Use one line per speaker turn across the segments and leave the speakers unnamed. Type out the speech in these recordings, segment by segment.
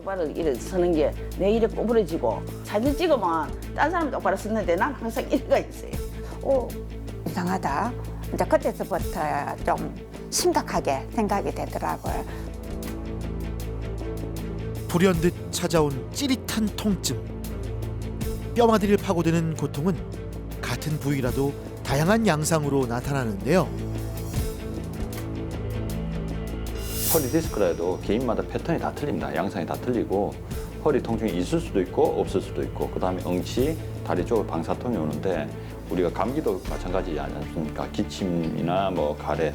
똑바로 이래 서는 게 내 이래 구부러지고 사진 찍으면 딴 사람 똑바로 섰는데 난 항상 이래가 있어요.
이상하다. 이제 그때서부터 좀 심각하게 생각이 되더라고요.
불현듯 찾아온 찌릿한 통증. 뼈마디를 파고드는 고통은 같은 부위라도 다양한 양상으로 나타나는데요.
허리 디스크라도 개인마다 패턴이 다 틀립니다. 양상이 다 틀리고 허리 통증이 있을 수도 있고 없을 수도 있고 그다음에 엉치, 다리 쪽으로 방사통이 오는데 우리가 감기도 마찬가지지 않습니까? 기침이나 뭐 가래,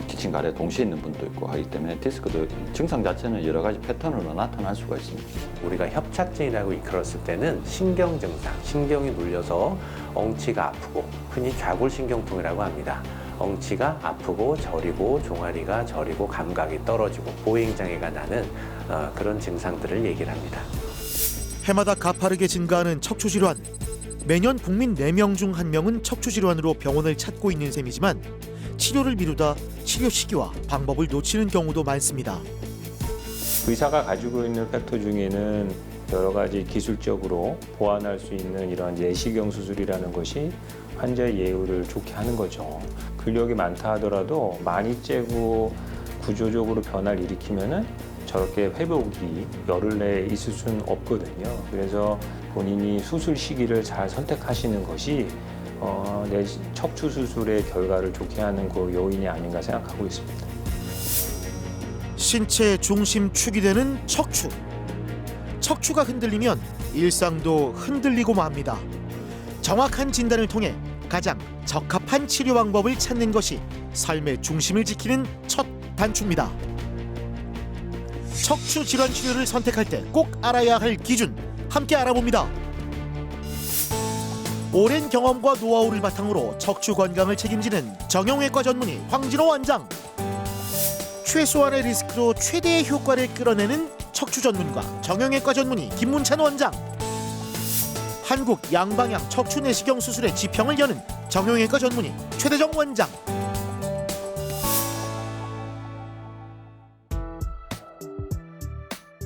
기침 가래 동시에 있는 분도 있고 하기 때문에 디스크도 증상 자체는 여러 가지 패턴으로 나타날 수가 있습니다.
우리가 협착증이라고 일컬었을 때는 신경 증상, 신경이 눌려서 엉치가 아프고 흔히 좌골신경통이라고 합니다. 엉치가 아프고 저리고 종아리가 저리고 감각이 떨어지고 보행장애가 나는 그런 증상들을 얘기를 합니다.
해마다 가파르게 증가하는 척추질환. 매년 국민 4명 중 1명은 척추질환으로 병원을 찾고 있는 셈이지만 치료를 미루다 치료 시기와 방법을 놓치는 경우도 많습니다.
의사가 가지고 있는 팩터 중에는 여러 가지 기술적으로 보완할 수 있는 이런 내시경 수술이라는 것이 환자의 예후를 좋게 하는 거죠. 근력이 많다 하더라도 많이 째고 구조적으로 변화를 일으키면은 저렇게 회복이 열흘 내에 있을 수는 없거든요. 그래서 본인이 수술 시기를 잘 선택하시는 것이 내 척추 수술의 결과를 좋게 하는 그 요인이 아닌가 생각하고 있습니다.
신체의 중심축이 되는 척추. 척추가 흔들리면 일상도 흔들리고 맙니다. 정확한 진단을 통해 가장 적합한 치료 방법을 찾는 것이 삶의 중심을 지키는 첫 단추입니다. 척추 질환 치료를 선택할 때 꼭 알아야 할 기준 함께 알아봅니다. 오랜 경험과 노하우를 바탕으로 척추 건강을 책임지는 정형외과 전문의 황진호 원장. 최소한의 리스크로 최대의 효과를 끌어내는 척추 전문가 정형외과 전문의 김문찬 원장. 한국 양방향 척추 내시경 수술의 지평을 여는 정형외과 전문의 최대정 원장.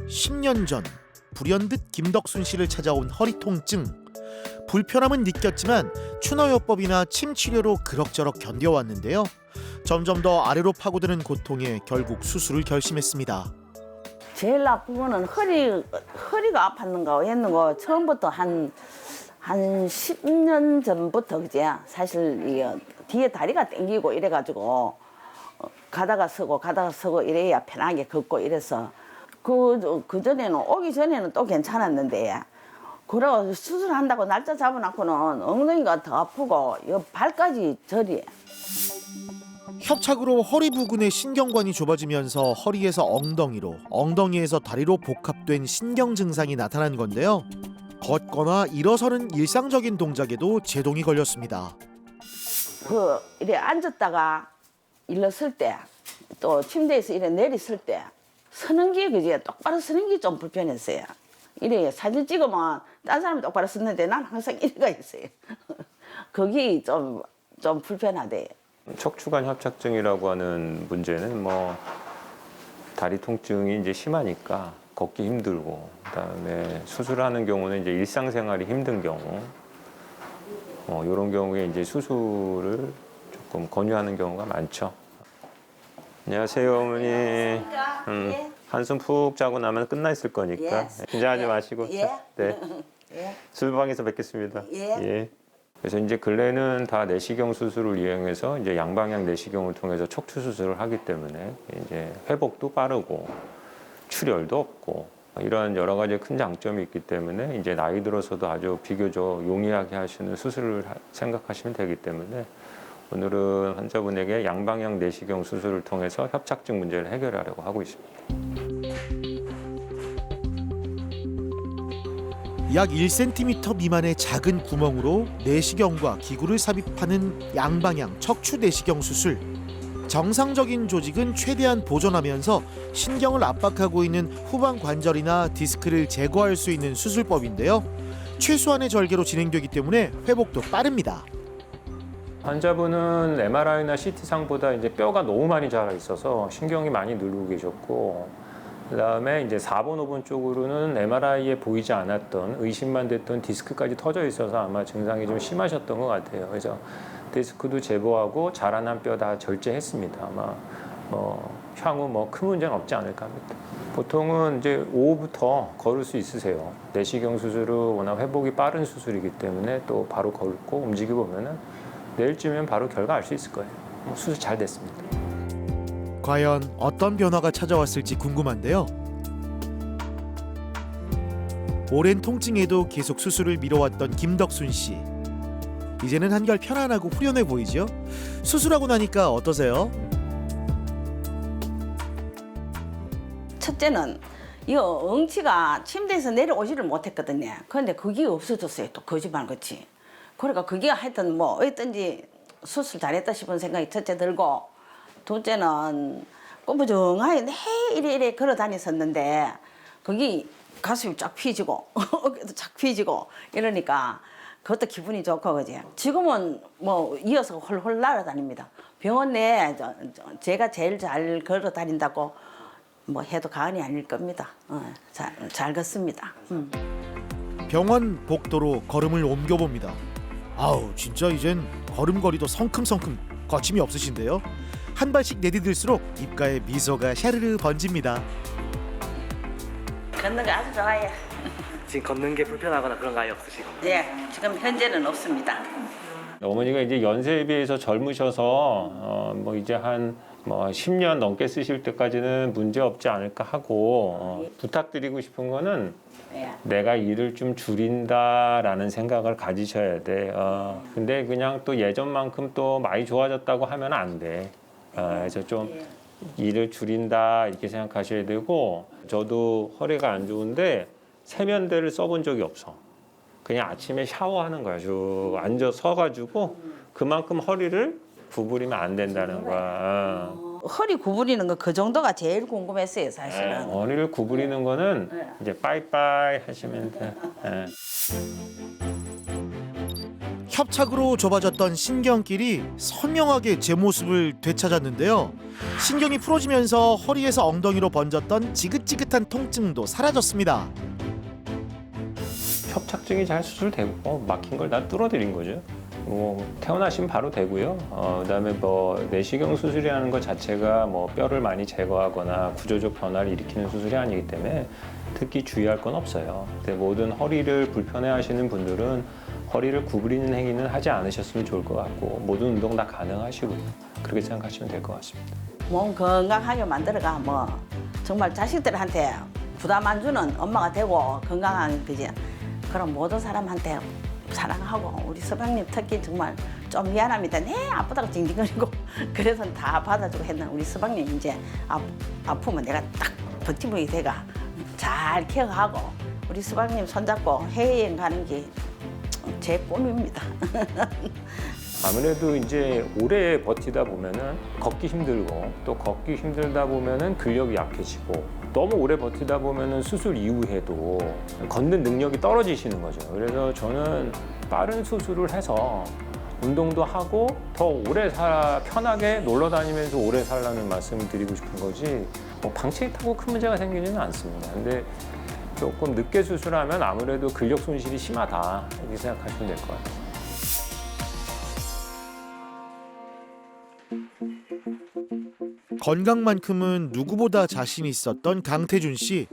(10년) 전 불현듯 김덕순 씨를 찾아온 허리 통증. 불편함은 느꼈지만 추노요법이나 침 치료로 그럭저럭 견뎌왔는데요. 점점 더 아래로 파고드는 고통에 결국 수술을 결심했습니다.
제일 나쁜 거는 허리가 아팠는가 했는가 처음부터 한 10년 전부터 그제 사실 이게 뒤에 다리가 땡기고 이래가지고 가다가 서고 이래야 편하게 걷고 이래서 그 전에는 오기 전에는 또 괜찮았는데 그러고 수술한다고 날짜 잡아놓고는 엉덩이가 더 아프고 발까지 저리.
협착으로 허리 부근의 신경관이 좁아지면서 허리에서 엉덩이로, 엉덩이에서 다리로 복합된 신경 증상이 나타난 건데요. 걷거나 일어서는 일상적인 동작에도 제동이 걸렸습니다.
이래 앉았다가 일어설 때, 또 침대에서 이래 내리설 때 서는 게 그제 똑바로 서는 게 좀 불편했어요. 이래 사진 찍으면 딴 사람이 똑바로 섰는데 난 항상 이래가 있어요. 그게 좀 불편하대.
척추관 협착증이라고 하는 문제는 다리 통증이 이제 심하니까 걷기 힘들고 그다음에 수술하는 경우는 이제 일상생활이 힘든 경우 이런 경우에 이제 수술을 조금 권유하는 경우가 많죠. 안녕하세요, 어머니.
예.
한숨 푹 자고 나면 끝나 있을 거니까 긴장하지 마시고.
예.
네.
예.
수술방에서 뵙겠습니다.
예.
그래서 이제 근래는 다 내시경 수술을 이용해서 이제 양방향 내시경을 통해서 척추 수술을 하기 때문에 이제 회복도 빠르고 출혈도 없고 이런 여러 가지 큰 장점이 있기 때문에 이제 나이 들어서도 아주 비교적 용이하게 하시는 수술을 생각하시면 되기 때문에 오늘은 환자분에게 양방향 내시경 수술을 통해서 협착증 문제를 해결하려고 하고 있습니다.
약 1cm 미만의 작은 구멍으로 내시경과 기구를 삽입하는 양방향 척추 내시경 수술. 정상적인 조직은 최대한 보존하면서 신경을 압박하고 있는 후방 관절이나 디스크를 제거할 수 있는 수술법인데요. 최소한의 절개로 진행되기 때문에 회복도 빠릅니다.
환자분은 MRI나 CT상보다 이제 뼈가 너무 많이 자라 있어서 신경이 많이 누르고 계셨고 그다음에 이제 4번, 5번 쪽으로는 MRI에 보이지 않았던 의심만 됐던 디스크까지 터져 있어서 아마 증상이 좀 심하셨던 것 같아요. 그래서 디스크도 제거하고 자라난 뼈 다 절제했습니다. 아마 향후 큰 문제는 없지 않을까 합니다. 보통은 이제 오후부터 걸을 수 있으세요. 내시경 수술은 워낙 회복이 빠른 수술이기 때문에 또 바로 걸고 움직이고 보면은 내일쯤이면 바로 결과 알 수 있을 거예요. 수술 잘 됐습니다.
과연 어떤 변화가 찾아왔을지 궁금한데요. 오랜 통증에도 계속 수술을 미뤄왔던 김덕순 씨. 이제는 한결 편안하고 후련해 보이죠? 수술하고 나니까 어떠세요?
첫째는 이 엉치가 침대에서 내려오지를 못했거든요. 그런데 그게 없어졌어요. 또 거짓말같이. 그러니까 그게 하여튼 어떤지 수술 잘했다 싶은 생각이 첫째 들고, 둘째는 꾸부정하게 이래 걸어 다녔었는데 그게 가슴이 쫙 펴지고 어깨도 쫙 펴지고 이러니까 그것도 기분이 좋고 그지. 지금은 이어서 홀홀 날아다닙니다. 병원 내에 제가 제일 잘 걸어 다닌다고 해도 과언이 아닐 겁니다. 잘 걷습니다.
병원 복도로 걸음을 옮겨봅니다. 아우 진짜 이젠 걸음걸이도 성큼성큼 거침이 없으신데요. 한 발씩 내디딜수록 입가에 미소가 샤르르 번집니다.
걷는 거 아주 좋아요.
지금 걷는 게 불편하거나 그런 거 아예 없으시고?
예, 지금 현재는 없습니다.
어머니가 이제 연세에 비해서 젊으셔서 이제 한 10년 넘게 쓰실 때까지는 문제 없지 않을까 하고 부탁드리고 싶은 거는
예.
내가 일을 좀 줄인다라는 생각을 가지셔야 돼. 근데 그냥 또 예전만큼 또 많이 좋아졌다고 하면 안 돼. 그래서 좀 일을 줄인다 이렇게 생각하셔야 되고, 저도 허리가 안 좋은데 세면대를 써본 적이 없어. 그냥 아침에 샤워하는 거야. 쭉 앉아 서가지고 그만큼 허리를 구부리면 안 된다는 거야.
허리 구부리는 거 그 정도가 제일 궁금했어요, 사실은.
허리를 구부리는 거는 이제 빠이빠이 하시면 돼.
협착으로 좁아졌던 신경길이 선명하게 제 모습을 되찾았는데요. 신경이 풀어지면서 허리에서 엉덩이로 번졌던 지긋지긋한 통증도 사라졌습니다.
협착증이 잘 수술되고 막힌 걸 다 뚫어드린 거죠. 태어나시면 바로 되고요. 그다음에 내시경 수술이라는 것 자체가 뼈를 많이 제거하거나 구조적 변화를 일으키는 수술이 아니기 때문에 특히 주의할 건 없어요. 근데 모든 허리를 불편해하시는 분들은 허리를 구부리는 행위는 하지 않으셨으면 좋을 것 같고, 모든 운동 다 가능하시고요. 그렇게 생각하시면 될 것 같습니다.
몸 건강하게 만들어가 정말 자식들한테 부담 안 주는 엄마가 되고 건강한 그지. 그럼 모든 사람한테 사랑하고, 우리 서방님 특히 정말 좀 미안합니다. 아프다고 징징거리고 그래서 다 받아주고 했는 우리 서방님 이제 아프면 내가 딱 버티목이 돼가 잘 케어하고 우리 서방님 손잡고 해외여행 가는 게 제 꿈입니다.
아무래도 이제 오래 버티다 보면은 걷기 힘들고, 또 걷기 힘들다 보면은 근력이 약해지고, 너무 오래 버티다 보면은 수술 이후에도 걷는 능력이 떨어지시는 거죠. 그래서 저는 빠른 수술을 해서 운동도 하고 더 오래 편하게 놀러 다니면서 오래 살라는 말씀을 드리고 싶은 거지, 방치기 타고 큰 문제가 생기지는 않습니다. 근데 조금 늦게 수술하면 아무래도 근력 손실이 심하다 이렇게 생각하시면 될 것 같아요.
건강만큼은 누구보다 자신 있었던 강태준 씨.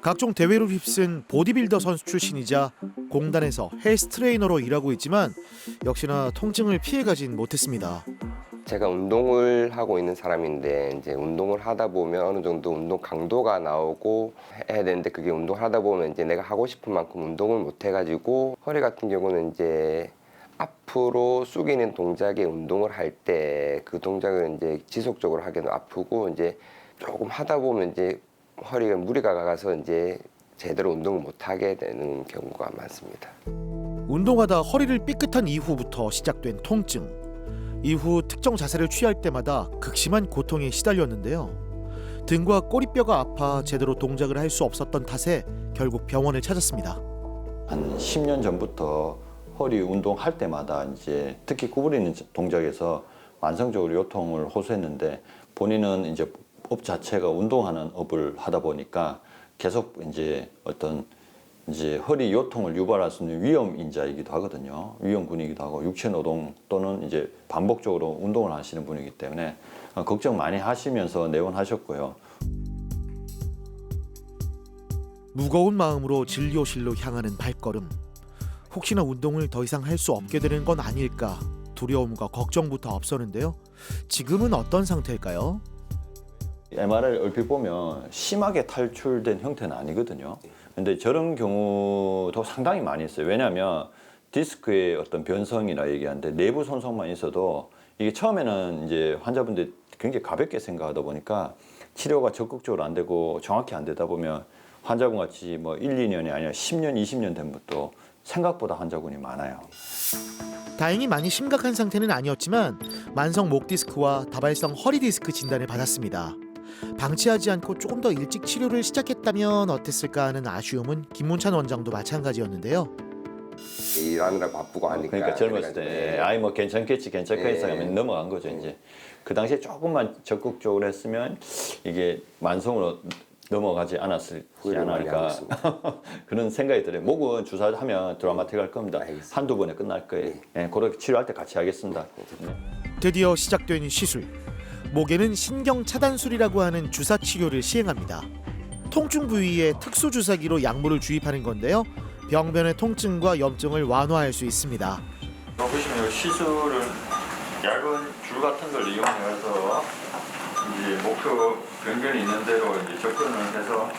각종 대회를 휩쓴 보디빌더 선수 출신이자 공단에서 헬스 트레이너로 일하고 있지만 역시나 통증을 피해가진 못했습니다.
제가 운동을 하고 있는 사람인데 이제 운동을 하다 보면 어느 정도 운동 강도가 나오고 해야 되는데, 그게 운동을 하다 보면 이제 내가 하고 싶은 만큼 운동을 못 해가지고 허리 같은 경우는 이제 앞으로 숙이는 동작에 운동을 할 때 그 동작을 이제 지속적으로 하기는 아프고, 이제 조금 하다 보면 이제 허리가 무리가 가서 이제 제대로 운동을 못 하게 되는 경우가 많습니다.
운동하다 허리를 삐끗한 이후부터 시작된 통증. 이후 특정 자세를 취할 때마다 극심한 고통에 시달렸는데요. 등과 꼬리뼈가 아파 제대로 동작을 할 수 없었던 탓에 결국 병원을 찾았습니다.
한 10년 전부터 허리 운동할 때마다 이제 특히 구부리는 동작에서 만성적으로 요통을 호소했는데, 본인은 이제 업 자체가 운동하는 업을 하다 보니까 계속 이제 허리 요통을 유발할 수 있는 위험 인자이기도 하거든요. 위험군이기도 하고 육체 노동 또는 이제 반복적으로 운동을 하시는 분이기 때문에 걱정 많이 하시면서 내원하셨고요.
무거운 마음으로 진료실로 향하는 발걸음. 혹시나 운동을 더 이상 할 수 없게 되는 건 아닐까 두려움과 걱정부터 앞서는데요. 지금은 어떤 상태일까요?
MRI를 얼핏 보면 심하게 탈출된 형태는 아니거든요. 근데 저런 경우도 상당히 많이 있어요. 왜냐하면 디스크의 어떤 변성이라 얘기하는데 내부 손상만 있어도 이게 처음에는 이제 환자분들이 굉장히 가볍게 생각하다 보니까 치료가 적극적으로 안 되고 정확히 안 되다 보면 환자분 같이 뭐 1, 2년이 아니라 10년, 20년 된 것도 생각보다 환자군이 많아요.
다행히 많이 심각한 상태는 아니었지만 만성 목 디스크와 다발성 허리 디스크 진단을 받았습니다. 방치하지 않고 조금 더 일찍 치료를 시작했다면 어땠을까 하는 아쉬움은 김문찬 원장도 마찬가지였는데요.
일하느라 바쁘고 하니까.
그러니까 젊었을 때 아이 뭐 괜찮겠지 해서 하면 넘어간 거죠. 이제 그 당시에 조금만 적극적으로 했으면 이게 만성으로 넘어가지 않았을지 않을까 그런 생각이 들어요. 목은 주사하면 드라마틱할 겁니다.
알겠습니다.
한두 번에 끝날 거예요. 네, 그렇게 치료할 때 같이 하겠습니다. 네.
드디어 시작된 시술. 목에는 신경 차단술이라고 하는 주사 치료를 시행합니다. 통증 부위에 특수 주사기로 약물을 주입하는 건데요. 병변의 통증과 염증을 완화할 수 있습니다.
보시면 시술은 얇은 줄 같은 걸 이용해서 이제 목표 병변이 있는 대로 이제 접근을 해서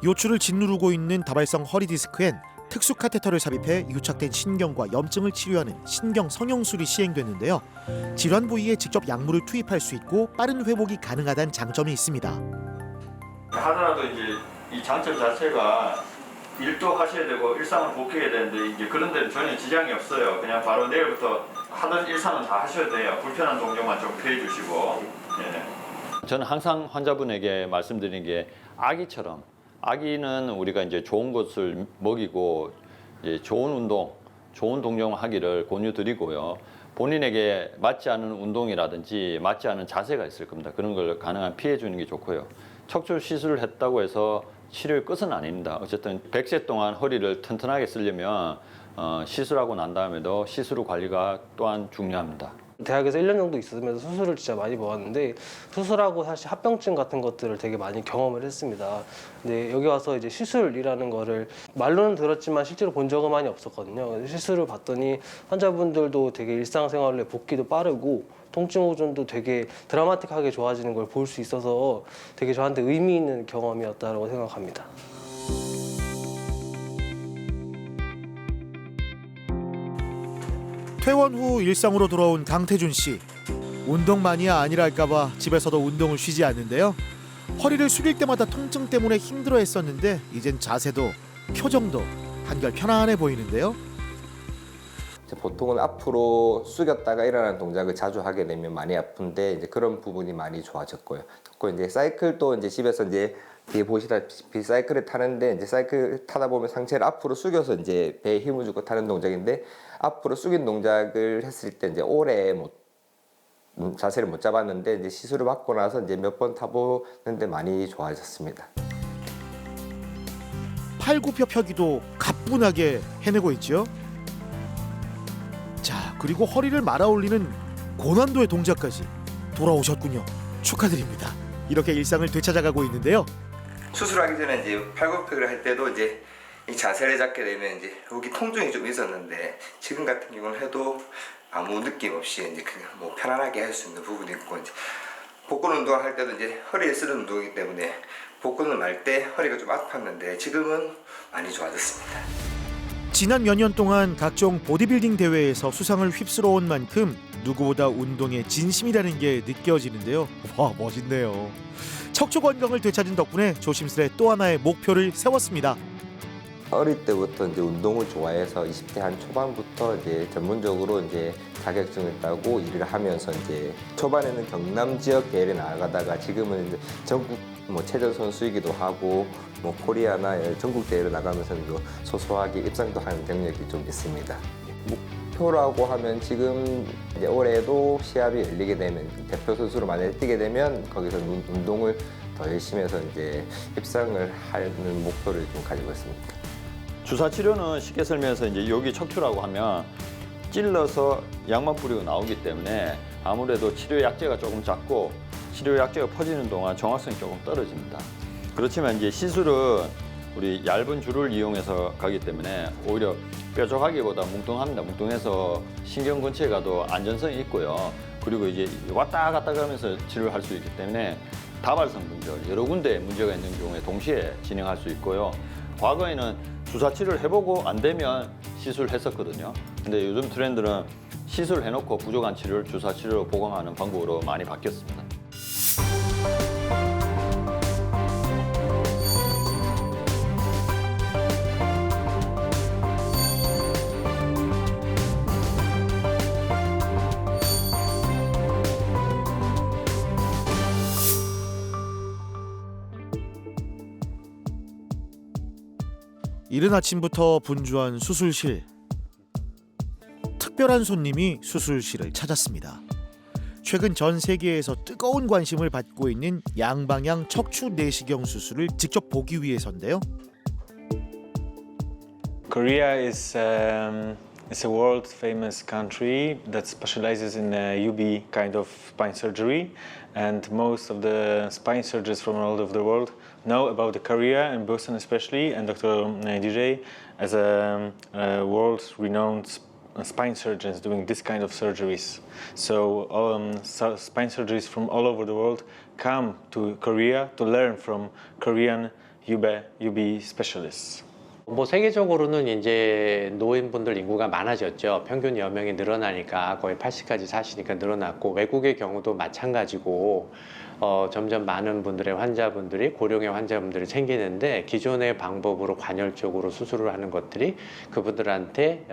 요추를 짓누르고 있는 다발성 허리 디스크엔 특수 카테터를 삽입해 유착된 신경과 염증을 치료하는 신경 성형술이 시행됐는데요. 질환 부위에 직접 약물을 투입할 수 있고 빠른 회복이 가능하다는 장점이 있습니다.
하더라도 이제 이 장점 자체가 일도 하셔야 되고 일상을 복귀해야 되는데 이제 그런 데는 전혀 지장이 없어요. 그냥 바로 내일부터 하던 일상은 다 하셔도 돼요. 불편한 동작만 좀 피해 주시고. 예. 저는 항상 환자분에게 말씀드리는 게 아기처럼 아기는 우리가 이제 좋은 것을 먹이고 이제 좋은 운동, 좋은 동작을 하기를 권유드리고요. 본인에게 맞지 않은 운동이라든지 맞지 않은 자세가 있을 겁니다. 그런 걸 가능한 피해 주는 게 좋고요. 척추 시술을 했다고 해서 치료의 끝은 아닙니다. 어쨌든 100세 동안 허리를 튼튼하게 쓰려면 시술하고 난 다음에도 시술 후 관리가 또한 중요합니다.
대학에서 1년 정도 있으면서 수술을 진짜 많이 보았는데 수술하고 사실 합병증 같은 것들을 되게 많이 경험을 했습니다. 근데 여기 와서 이제 시술이라는 거를 말로는 들었지만 실제로 본 적은 많이 없었거든요. 시술을 봤더니 환자분들도 되게 일상생활에 복귀도 빠르고 통증 호전도 되게 드라마틱하게 좋아지는 걸 볼 수 있어서 되게 저한테 의미 있는 경험이었다고 생각합니다.
퇴원 후 일상으로 돌아온 강태준 씨. 운동 마니아 아니랄까봐 집에서도 운동을 쉬지 않는데요. 허리를 숙일 때마다 통증 때문에 힘들어했었는데 이젠 자세도 표정도 한결 편안해 보이는데요.
보통은 앞으로 숙였다가 일어나는 동작을 자주 하게 되면 많이 아픈데 이제 그런 부분이 많이 좋아졌고요. 또 이제 사이클도 이제 집에서 이제 뒤에 보시다시피 사이클을 타는데 이제 사이클 타다 보면 상체를 앞으로 숙여서 이제 배에 힘을 주고 타는 동작인데 앞으로 숙인 동작을 했을 때 이제 오래 자세를 못 잡았는데 이제 시술을 받고 나서 이제 몇 번 타보는데 많이 좋아졌습니다.
팔굽혀펴기도 가뿐하게 해내고 있죠. 자, 그리고 허리를 말아올리는 고난도의 동작까지 돌아오셨군요. 축하드립니다. 이렇게 일상을 되찾아가고 있는데요.
수술하기 전에 이제 팔굽혀펴기를 할 때도 이제 이 자세를 잡게 되면 이제 여기 통증이 좀 있었는데 지금 같은 경우는 해도 아무 느낌 없이 이제 그냥 뭐 편안하게 할 수 있는 부분이 있고 이제 복근 운동을 할 때도 이제 허리를 쓰는 운동이기 때문에 복근을 말 때 허리가 좀 아팠는데 지금은 많이 좋아졌습니다.
지난 몇 년 동안 각종 보디빌딩 대회에서 수상을 휩쓸어온 만큼 누구보다 운동에 진심이라는 게 느껴지는데요. 와, 멋있네요. 척추 건강을 되찾은 덕분에 조심스레 또 하나의 목표를 세웠습니다.
어릴 때부터 이제 운동을 좋아해서 20대 한 초반부터 이제 전문적으로 이제 자격증을 따고 일을 하면서 이제 초반에는 경남 지역 대회를 나가다가 지금은 이제 전국 체전 선수이기도 하고 코리아나 전국 대회를 나가면서 소소하게 입상도 하는 경력이 좀 있습니다. 목표라고 하면 지금 이제 올해도 시합이 열리게 되면 대표 선수로 만약에 뛰게 되면 거기서 운동을 더 열심히 해서 이제 입상을 하는 목표를 좀 가지고 있습니다.
주사 치료는 쉽게 설명해서 이제 여기 척추라고 하면 찔러서 약만 뿌리고 나오기 때문에 아무래도 치료 약제가 조금 작고 치료 약제가 퍼지는 동안 정확성이 조금 떨어집니다. 그렇지만 이제 시술은 우리 얇은 줄을 이용해서 가기 때문에 오히려 뾰족하기보다 뭉뚱합니다. 뭉뚱해서 신경 근처에 가도 안전성이 있고요. 그리고 이제 왔다 갔다 가면서 치료를 할 수 있기 때문에 다발성 분절, 여러 군데 문제가 있는 경우에 동시에 진행할 수 있고요. 과거에는 주사 치료를 해보고 안 되면 시술했었거든요. 근데 요즘 트렌드는 시술해놓고 부족한 치료를 주사 치료로 보강하는 방법으로 많이 바뀌었습니다.
이른 아침부터 분주한 수술실. 특별한 손님이 수술실을 찾았습니다. 최근 전 세계에서 뜨거운 관심을 받고 있는 양방향 척추 내시경 수술을 직접 보기 위해서인데요.
Korea is a world famous country that specializes in UB kind of spine surgery, and most of the spine surgeons from all over the world know about Korea and Boston especially, and Dr. DJ as a world-renowned spine surgeons doing this kind of surgeries. So spine surgeries from all over the world come to Korea to learn from Korean UB specialists.
뭐 세계적으로는 이제 노인분들 인구가 많아졌죠. 평균 여명이 늘어나니까 거의 80까지 사시니까 늘어났고, 외국의 경우도 마찬가지고 점점 많은 분들의 환자분들이, 고령의 환자분들이 생기는데, 기존의 방법으로 관열적으로 수술을 하는 것들이 그분들한테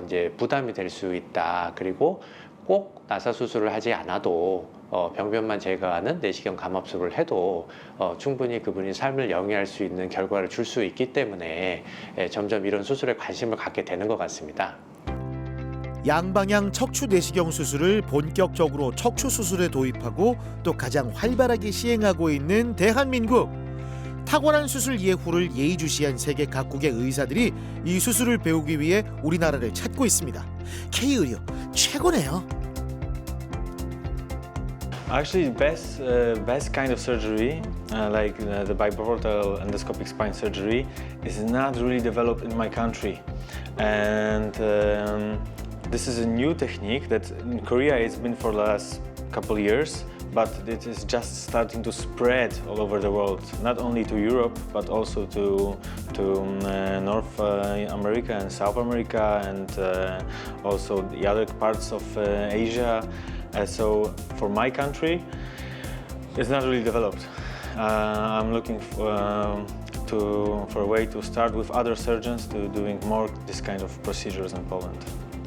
이제 부담이 될 수 있다. 그리고 꼭 나사 수술을 하지 않아도 병변만 제거하는 내시경 감압술을 해도 충분히 그분이 삶을 영위할 수 있는 결과를 줄 수 있기 때문에 점점 이런 수술에 관심을 갖게 되는 것 같습니다.
양방향 척추 내시경 수술을 본격적으로 척추 수술에 도입하고 또 가장 활발하게 시행하고 있는 대한민국. 탁월한 수술 예후를 예의주시한 세계 각국의 의사들이 이 수술을 배우기 위해 우리나라를 찾고 있습니다. K의료 최고네요.
Actually, best kind of surgery, like the biportal endoscopic spine surgery, is not really developed in my country, and this is a new technique that in Korea it's been for the last couple years, but it is just starting to spread all over the world, not only to Europe, but also to North America and South America, and also the other parts of Asia. So for my country, it's not really developed. I'm looking for a way to start with other surgeons to doing more this kind of procedures in Poland.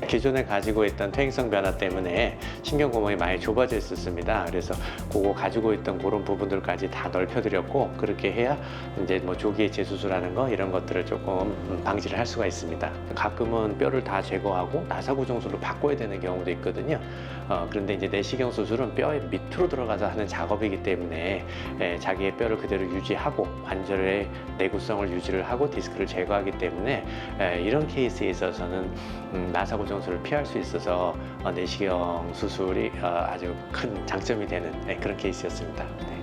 기존에 가지고 있던 퇴행성 변화 때문에 신경 구멍이 많이 좁아져 있었습니다. 그래서 그거 가지고 있던 그런 부분들까지 다 넓혀드렸고, 그렇게 해야 이제 뭐 조기에 재수술하는 거 이런 것들을 조금 방지를 할 수가 있습니다. 가끔은 뼈를 다 제거하고 나사 고정술로 바꿔야 되는 경우도 있거든요. 그런데 이제 내시경 수술은 뼈의 밑으로 들어가서 하는 작업이기 때문에 자기의 뼈를 그대로 유지하고 관절의 내구성을 유지를 하고 디스크를 제거하기 때문에 이런 케이스에 있어서는 나사 고정술을 피할 수 있어서 내시경 수술이 아주 큰 장점이 되는 그런 케이스였습니다. 네.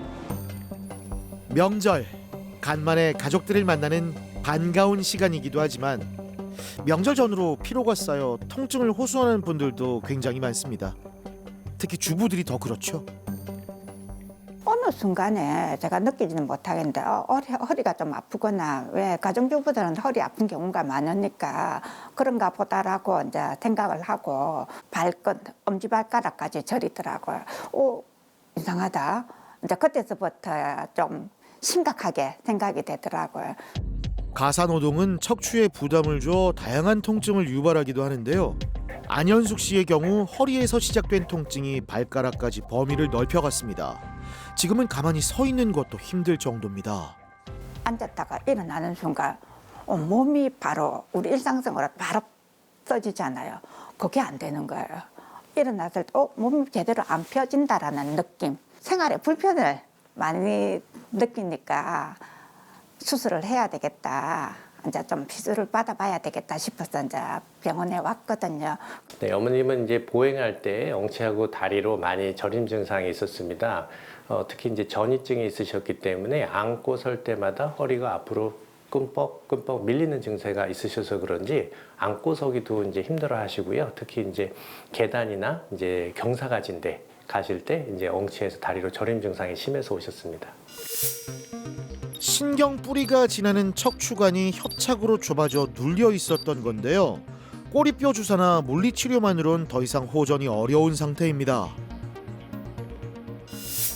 명절, 간만에 가족들을 만나는 반가운 시간이기도 하지만 명절 전후로 피로가 쌓여 통증을 호소하는 분들도 굉장히 많습니다. 특히 주부들이 더 그렇죠.
어느 순간에 제가 느끼지는 못하겠는데 허리가 좀 아프거나, 왜 가정주부들은 허리 아픈 경우가 많으니까 그런가 보다라고 이제 생각을 하고 발끝, 엄지발가락까지 저리더라고요. 이상하다. 이제 그때서부터 좀 심각하게 생각이 되더라고요.
가사노동은 척추에 부담을 줘 다양한 통증을 유발하기도 하는데요. 안현숙 씨의 경우 허리에서 시작된 통증이 발가락까지 범위를 넓혀갔습니다. 지금은 가만히 서 있는 것도 힘들 정도입니다.
앉았다가 일어나는 순간 몸이 바로 우리 일상생활을 바로 써지잖아요. 그게 안 되는 거예요. 일어났을 때 몸이 제대로 안 펴진다라는 느낌. 생활에 불편을 많이 느끼니까 수술을 해야 되겠다. 이제 좀 피수를 받아봐야 되겠다 싶어서 이제 병원에 왔거든요.
네, 어머님은 이제 보행할 때 엉치하고 다리로 많이 저림 증상이 있었습니다. 특히 이제 전이증이 있으셨기 때문에 앉고 설 때마다 허리가 앞으로 끔뻑끔뻑 밀리는 증세가 있으셔서 그런지 앉고 서기도 이제 힘들어 하시고요. 특히 이제 계단이나 이제 경사가진데 가실 때 이제 엉치에서 다리로 저림 증상이 심해서 오셨습니다.
신경 뿌리가 지나는 척추관이 협착으로 좁아져 눌려 있었던 건데요. 꼬리뼈 주사나 물리치료만으론 더 이상 호전이 어려운 상태입니다.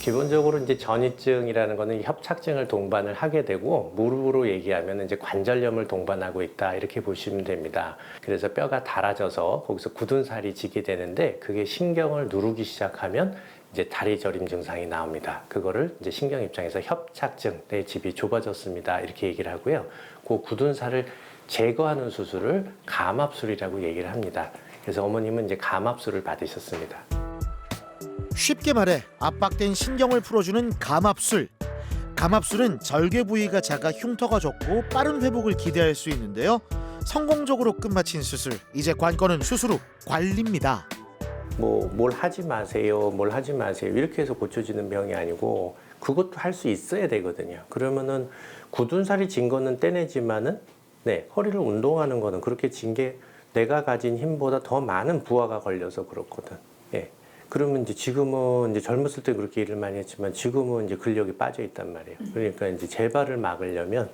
기본적으로 이제 전이증이라는 거는 협착증을 동반을 하게 되고 무릎으로 얘기하면 이제 관절염을 동반하고 있다 이렇게 보시면 됩니다. 그래서 뼈가 닳아져서 거기서 굳은 살이 지게 되는데 그게 신경을 누르기 시작하면 이제 다리 저림 증상이 나옵니다. 그거를 이제 신경 입장에서 협착증, 내 집이 좁아졌습니다 이렇게 얘기를 하고요. 그 굳은 살을 제거하는 수술을 감압술이라고 얘기를 합니다. 그래서 어머님은 이제 감압술을 받으셨습니다.
쉽게 말해 압박된 신경을 풀어주는 감압술. 감압술은 절개 부위가 작아 흉터가 적고 빠른 회복을 기대할 수 있는데요. 성공적으로 끝마친 수술. 이제 관건은 수술 후 관리입니다.
뭘 하지 마세요, 뭘 하지 마세요 이렇게 해서 고쳐지는 병이 아니고 그것도 할 수 있어야 되거든요. 그러면은 굳은 살이 진 거는 떼내지만은 허리를 운동하는 거는 그렇게 진 게 내가 가진 힘보다 더 많은 부하가 걸려서 그렇거든. 그러면 이제 지금은 이제 젊었을 때 그렇게 일을 많이 했지만 지금은 이제 근력이 빠져 있단 말이에요. 그러니까 이제 재발을 막으려면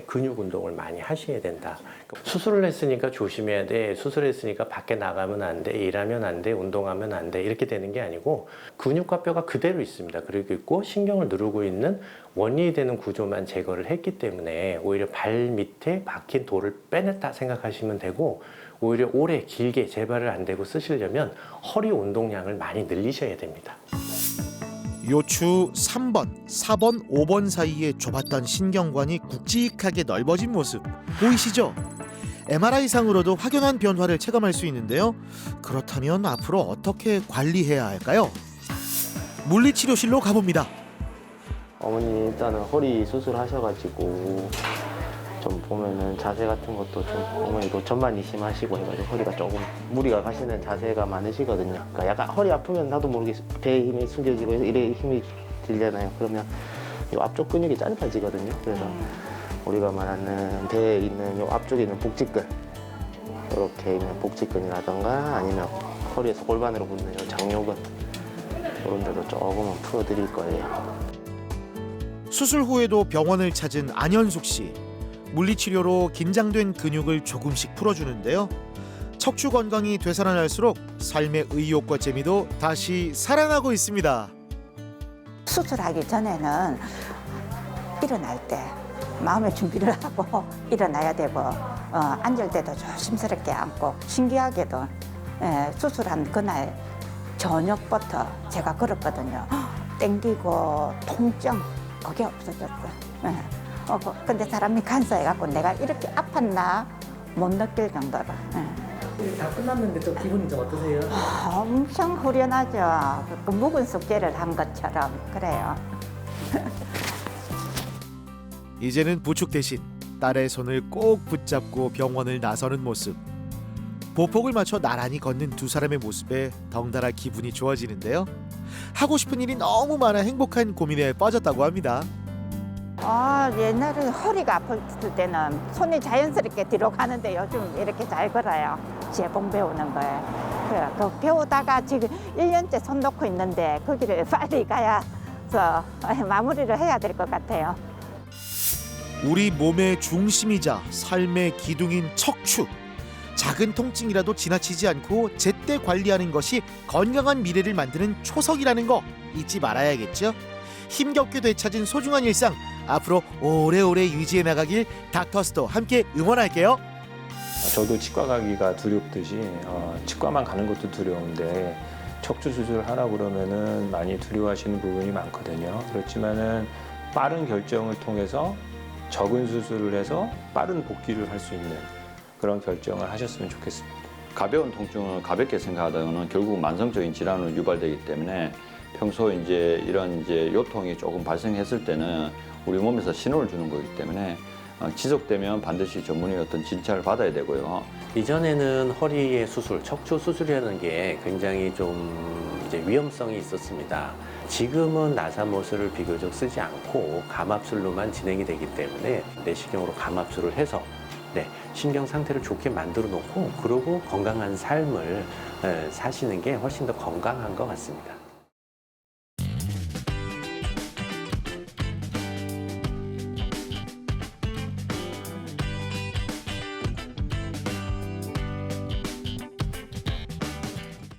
근육 운동을 많이 하셔야 된다. 수술을 했으니까 조심해야 돼. 수술했으니까 밖에 나가면 안 돼. 일하면 안 돼. 운동하면 안 돼. 이렇게 되는 게 아니고 근육과 뼈가 그대로 있습니다. 그리고 있고 신경을 누르고 있는 원인이 되는 구조만 제거를 했기 때문에 오히려 발 밑에 박힌 돌을 빼냈다 생각하시면 되고 오히려 오래 길게 재발을 안 되고 쓰시려면 허리 운동량을 많이 늘리셔야 됩니다.
요추 3번, 4번, 5번 사이에 좁았던 신경관이 굵직하게 넓어진 모습 보이시죠? MRI상으로도 확연한 변화를 체감할 수 있는데요. 그렇다면 앞으로 어떻게 관리해야 할까요? 물리치료실로 가봅니다.
어머니 일단은 허리 수술하셔가지고 좀 보면은 자세 같은 것도 좀 어머니도 전만이심하시고 해가지고 허리가 조금 무리가 가시는 자세가 많으시거든요. 그러니까 약간 허리 아프면 나도 모르게 배에 힘이 숨겨지고 이래 힘이 들잖아요. 그러면 이 앞쪽 근육이 짧아지거든요. 그래서 우리가 말하는 배에 있는 이 앞쪽에 있는 복직근 이렇게 있는 복직근이라던가 아니면 허리에서 골반으로 붙는 이 장요근 이런 데도 조금은 풀어드릴 거예요.
수술 후에도 병원을 찾은 안현숙 씨. 물리치료로 긴장된 근육을 조금씩 풀어주는데요. 척추 건강이 되살아날수록 삶의 의욕과 재미도 다시 살아나고 있습니다.
수술하기 전에는 일어날 때 마음의 준비를 하고 일어나야 되고 앉을 때도 조심스럽게 앉고 신기하게도 수술한 그날 저녁부터 제가 걸었거든요. 땡기고 통증 그게 없어졌어요. 근데 사람이 간사해갖고 내가 이렇게 아팠나 못 느낄 정도로.
다 끝났는데 좀 기분이 좀 어떠세요?
엄청 후련하죠. 그 묵은 숙제를 한 것처럼 그래요.
이제는 부축 대신 딸의 손을 꼭 붙잡고 병원을 나서는 모습. 보폭을 맞춰 나란히 걷는 두 사람의 모습에 덩달아 기분이 좋아지는데요. 하고 싶은 일이 너무 많아 행복한 고민에 빠졌다고 합니다.
옛날에 허리가 아팠을 때는 손이 자연스럽게 뒤로 가는데 요즘 이렇게 잘 걸어요. 재봉 배우는 거에. 그 배우다가 지금 1년째 손 놓고 있는데 거기를 빨리 가야서 마무리를 해야 될 것 같아요.
우리 몸의 중심이자 삶의 기둥인 척추. 작은 통증이라도 지나치지 않고 제때 관리하는 것이 건강한 미래를 만드는 초석이라는 거 잊지 말아야겠죠. 힘겹게 되찾은 소중한 일상 앞으로 오래오래 유지해 나가길 닥터스도 함께 응원할게요.
저도 치과 가기가 두렵듯이 치과만 가는 것도 두려운데 척추 수술을 하라고 그러면은 많이 두려워하시는 부분이 많거든요. 그렇지만은 빠른 결정을 통해서 적은 수술을 해서 빠른 복귀를 할 수 있는 그런 결정을 하셨으면 좋겠습니다.
가벼운 통증을 가볍게 생각하다가는 결국 만성적인 질환으로 유발되기 때문에 평소 이제 이런 이제 요통이 조금 발생했을 때는 우리 몸에서 신호를 주는 거기 때문에 지속되면 반드시 전문의 어떤 진찰을 받아야 되고요.
이전에는 허리의 수술, 척추 수술이라는 게 굉장히 좀 이제 위험성이 있었습니다. 지금은 나사못을 비교적 쓰지 않고 감압술로만 진행이 되기 때문에 내시경으로 감압술을 해서 신경 상태를 좋게 만들어 놓고 그러고 건강한 삶을 사시는 게 훨씬 더 건강한 것 같습니다.